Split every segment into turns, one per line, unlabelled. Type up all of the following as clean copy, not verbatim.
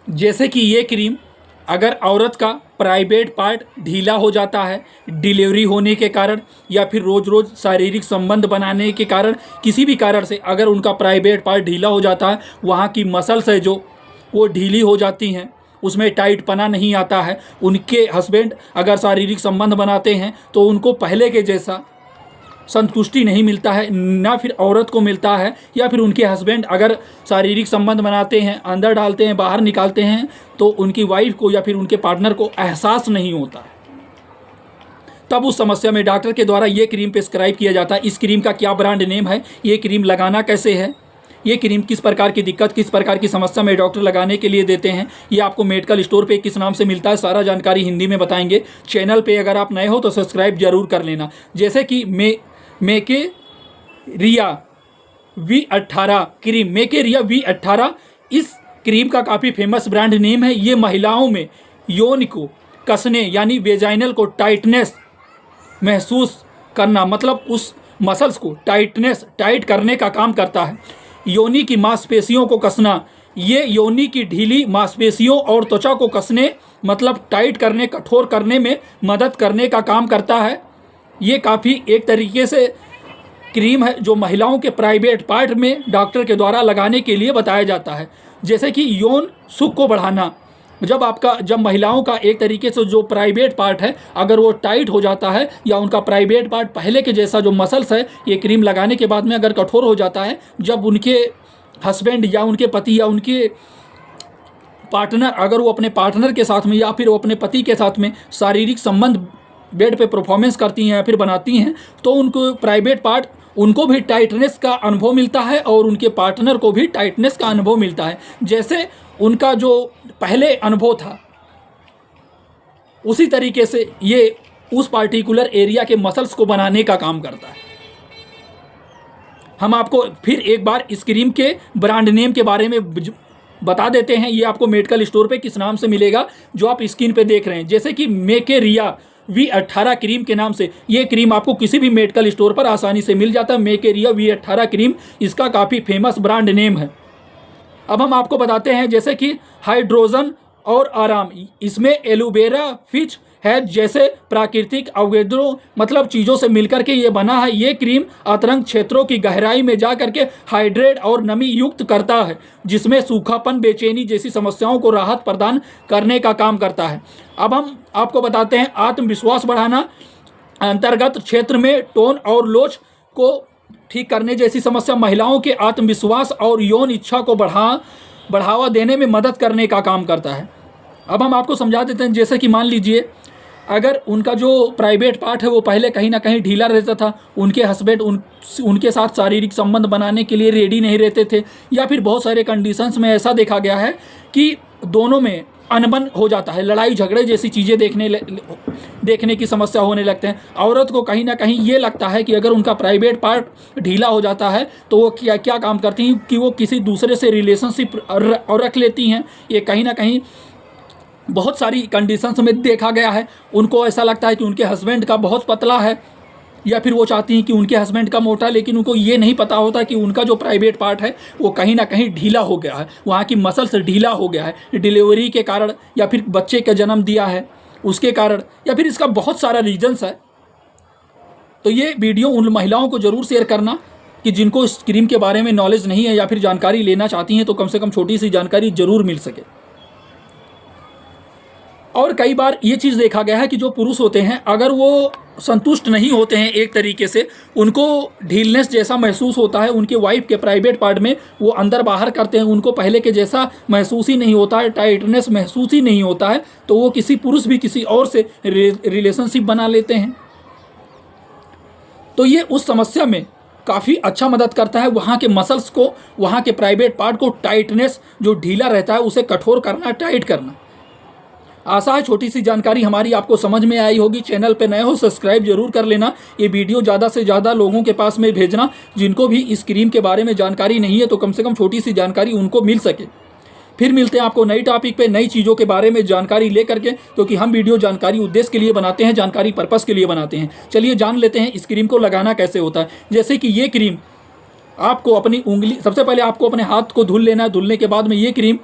जैसे कि ये क्रीम अगर औरत का प्राइवेट पार्ट ढीला हो जाता है डिलीवरी होने के कारण या फिर रोज़ रोज़ शारीरिक संबंध बनाने के कारण, किसी भी कारण से अगर उनका प्राइवेट पार्ट ढीला हो जाता है, वहाँ की मसल्स है जो वो ढीली हो जाती हैं, उसमें टाइट पना नहीं आता है, उनके हस्बैंड अगर शारीरिक संबंध बनाते हैं तो उनको पहले के जैसा संतुष्टि नहीं मिलता है, ना फिर औरत को मिलता है, या फिर उनके हस्बैंड अगर शारीरिक संबंध बनाते हैं, अंदर डालते हैं, बाहर निकालते हैं, तो उनकी वाइफ को या फिर उनके पार्टनर को एहसास नहीं होता है। तब उस समस्या में डॉक्टर के द्वारा ये क्रीम प्रिस्क्राइब किया जाता है। इस क्रीम का क्या ब्रांड नेम है, ये क्रीम लगाना कैसे है, ये क्रीम किस प्रकार की दिक्कत, किस प्रकार की समस्या में डॉक्टर लगाने के लिए देते हैं, ये आपको मेडिकल स्टोर पे किस नाम से मिलता है, सारा जानकारी हिंदी में बताएंगे। चैनल पे अगर आप नए हो तो सब्सक्राइब जरूर कर लेना। जैसे कि मेके रिया V18 क्रीम, मेके रिया V18 इस क्रीम का काफ़ी फेमस ब्रांड नेम है। ये महिलाओं में यौन को कसने यानी वेजाइनल को टाइटनेस महसूस करना, मतलब उस मसल्स को टाइट करने का काम करता है। योनि की मांसपेशियों को कसना, ये योनि की ढीली मांसपेशियों और त्वचा को कसने मतलब टाइट करने, कठोर करने में मदद करने का काम करता है। ये काफ़ी एक तरीके से क्रीम है जो महिलाओं के प्राइवेट पार्ट में डॉक्टर के द्वारा लगाने के लिए बताया जाता है। जैसे कि यौन सुख को बढ़ाना, जब महिलाओं का एक तरीके से जो प्राइवेट पार्ट है अगर वो टाइट हो जाता है या उनका प्राइवेट पार्ट पहले के जैसा जो मसल्स है ये क्रीम लगाने के बाद में अगर कठोर हो जाता है, जब उनके हस्बैंड या उनके पति या उनके पार्टनर अगर वो अपने पार्टनर के साथ में या फिर वो अपने पति के साथ में शारीरिक संबंध बेड पे परफॉर्मेंस करती हैं या फिर बनाती हैं, तो उनको प्राइवेट पार्ट उनको भी टाइटनेस का अनुभव मिलता है और उनके पार्टनर को भी टाइटनेस का अनुभव मिलता है। जैसे उनका जो पहले अनुभव था उसी तरीके से ये उस पार्टिकुलर एरिया के मसल्स को बनाने का काम करता है। हम आपको फिर एक बार इस क्रीम के ब्रांड नेम के बारे में बता देते हैं। ये आपको मेडिकल स्टोर पे किस नाम से मिलेगा जो आप स्क्रीन पे देख रहे हैं। जैसे कि मेके रिया V18 क्रीम के नाम से ये क्रीम आपको किसी भी मेडिकल स्टोर पर आसानी से मिल जाता है। मेके रिया V18 क्रीम इसका काफ़ी फेमस ब्रांड नेम है। अब हम आपको बताते हैं जैसे कि हाइड्रोजन और आराम, इसमें एलोवेरा फिच है जैसे प्राकृतिक अवगेद्रों मतलब चीज़ों से मिलकर के ये बना है। ये क्रीम अंतरंग क्षेत्रों की गहराई में जा करके हाइड्रेट और नमी युक्त करता है, जिसमें सूखापन, बेचैनी जैसी समस्याओं को राहत प्रदान करने का काम करता है। अब हम आपको बताते हैं आत्मविश्वास बढ़ाना, अंतर्गत क्षेत्र में टोन और लोच को ठीक करने जैसी समस्या, महिलाओं के आत्मविश्वास और यौन इच्छा को बढ़ावा देने में मदद करने का काम करता है। अब हम आपको समझा देते हैं। जैसे कि मान लीजिए अगर उनका जो प्राइवेट पार्ट है वो पहले कहीं ना कहीं ढीला रहता था, उनके हस्बैंड उनके साथ शारीरिक संबंध बनाने के लिए रेडी नहीं रहते थे, या फिर बहुत सारे कंडीशंस में ऐसा देखा गया है कि दोनों में अनबन हो जाता है, लड़ाई झगड़े जैसी चीज़ें देखने की समस्या होने लगते हैं। औरत को कहीं ना कहीं ये लगता है कि अगर उनका प्राइवेट पार्ट ढीला हो जाता है तो वो क्या काम करती हैं कि वो किसी दूसरे से रिलेशनशिप रख लेती हैं। ये कहीं ना कहीं बहुत सारी कंडीशंस में देखा गया है। उनको ऐसा लगता है कि उनके हस्बैंड का बहुत पतला है, या फिर वो चाहती हैं कि उनके हस्बैंड का मोटा, लेकिन उनको ये नहीं पता होता कि उनका जो प्राइवेट पार्ट है वो कहीं ना कहीं ढीला हो गया है, वहाँ की मसल्स ढीला हो गया है डिलीवरी के कारण, या फिर बच्चे का जन्म दिया है उसके कारण, या फिर इसका बहुत सारा रीजन्स है। तो ये वीडियो उन महिलाओं को ज़रूर शेयर करना कि जिनको इस क्रीम के बारे में नॉलेज नहीं है या फिर जानकारी लेना चाहती हैं, तो कम से कम छोटी सी जानकारी ज़रूर मिल सके। और कई बार ये चीज़ देखा गया है कि जो पुरुष होते हैं अगर वो संतुष्ट नहीं होते हैं, एक तरीके से उनको ढीलनेस जैसा महसूस होता है, उनके वाइफ के प्राइवेट पार्ट में वो अंदर बाहर करते हैं, उनको पहले के जैसा महसूस ही नहीं होता है, टाइटनेस महसूस ही नहीं होता है, तो वो किसी पुरुष भी किसी और से रिलेशनशिप बना लेते हैं। तो ये उस समस्या में काफ़ी अच्छा मदद करता है। वहाँ के मसल्स को, वहाँ के प्राइवेट पार्ट को टाइटनेस जो ढीला रहता है उसे कठोर करना, टाइट करना। आशा है छोटी सी जानकारी हमारी आपको समझ में आई होगी। चैनल पे नए हो सब्सक्राइब जरूर कर लेना। ये वीडियो ज़्यादा से ज़्यादा लोगों के पास में भेजना जिनको भी इस क्रीम के बारे में जानकारी नहीं है, तो कम से कम छोटी सी जानकारी उनको मिल सके। फिर मिलते हैं आपको नई टॉपिक पे, नई चीज़ों के बारे में जानकारी ले करके, क्योंकि हम वीडियो जानकारी उद्देश्य के लिए बनाते हैं, जानकारी पर्पज़ के लिए बनाते हैं। चलिए जान लेते हैं इस क्रीम को लगाना कैसे होता है। जैसे कि ये क्रीम आपको अपनी उंगली, सबसे पहले आपको अपने हाथ को धुल लेना है। धुलने के बाद में ये क्रीम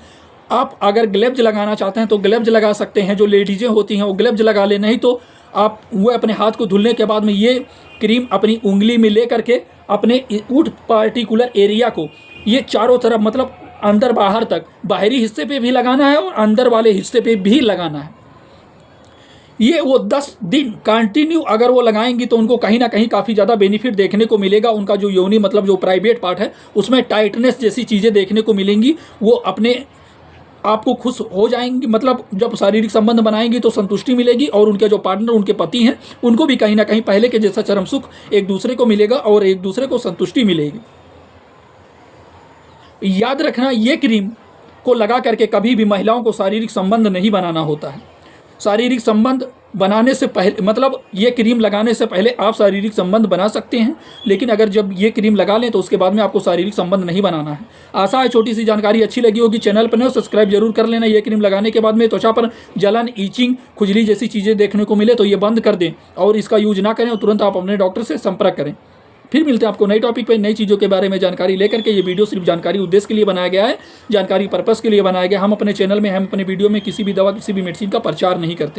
आप अगर ग्लव्स लगाना चाहते हैं तो ग्लव्स लगा सकते हैं, जो लेडीज़ें होती हैं वो ग्लव्स लगा ले, नहीं तो आप वो अपने हाथ को धुलने के बाद में ये क्रीम अपनी उंगली में ले करके अपने उस पार्टिकुलर एरिया को ये चारों तरफ मतलब अंदर बाहर तक, बाहरी हिस्से पे भी लगाना है और अंदर वाले हिस्से पे भी लगाना है। ये वो 10 दिन कंटिन्यू अगर वो लगाएंगी तो उनको कहीं ना कहीं काफ़ी ज़्यादा बेनिफिट देखने को मिलेगा। उनका जो योनि मतलब जो प्राइवेट पार्ट है उसमें टाइटनेस जैसी चीज़ें देखने को मिलेंगी। वो अपने आपको खुश हो जाएंगी, मतलब जब शारीरिक संबंध बनाएंगी तो संतुष्टि मिलेगी और उनके जो पार्टनर उनके पति हैं उनको भी कहीं ना कहीं पहले के जैसा चरम सुख एक दूसरे को मिलेगा और एक दूसरे को संतुष्टि मिलेगी। याद रखना, ये क्रीम को लगा करके कभी भी महिलाओं को शारीरिक संबंध नहीं बनाना होता है। शारीरिक संबंध बनाने से पहले मतलब ये क्रीम लगाने से पहले आप शारीरिक संबंध बना सकते हैं, लेकिन अगर जब ये क्रीम लगा लें तो उसके बाद में आपको शारीरिक संबंध नहीं बनाना है। आशा है छोटी सी जानकारी अच्छी लगी होगी। चैनल पर नए हो सब्सक्राइब जरूर कर लेना। ये क्रीम लगाने के बाद में त्वचा पर जलन, ईचिंग, खुजली जैसी चीज़ें देखने को मिले तो ये बंद कर दें और इसका यूज ना करें और तुरंत आप अपने डॉक्टर से संपर्क करें। फिर मिलते हैं आपको नई टॉपिक पे, नई चीज़ों के बारे में जानकारी लेकर के। ये वीडियो सिर्फ जानकारी उद्देश्य के लिए बनाया गया है, जानकारी पर्पस के लिए बनाया गया। हम अपने चैनल में, हम अपने वीडियो में किसी भी दवा, किसी भी मेडिसिन का प्रचार नहीं करते।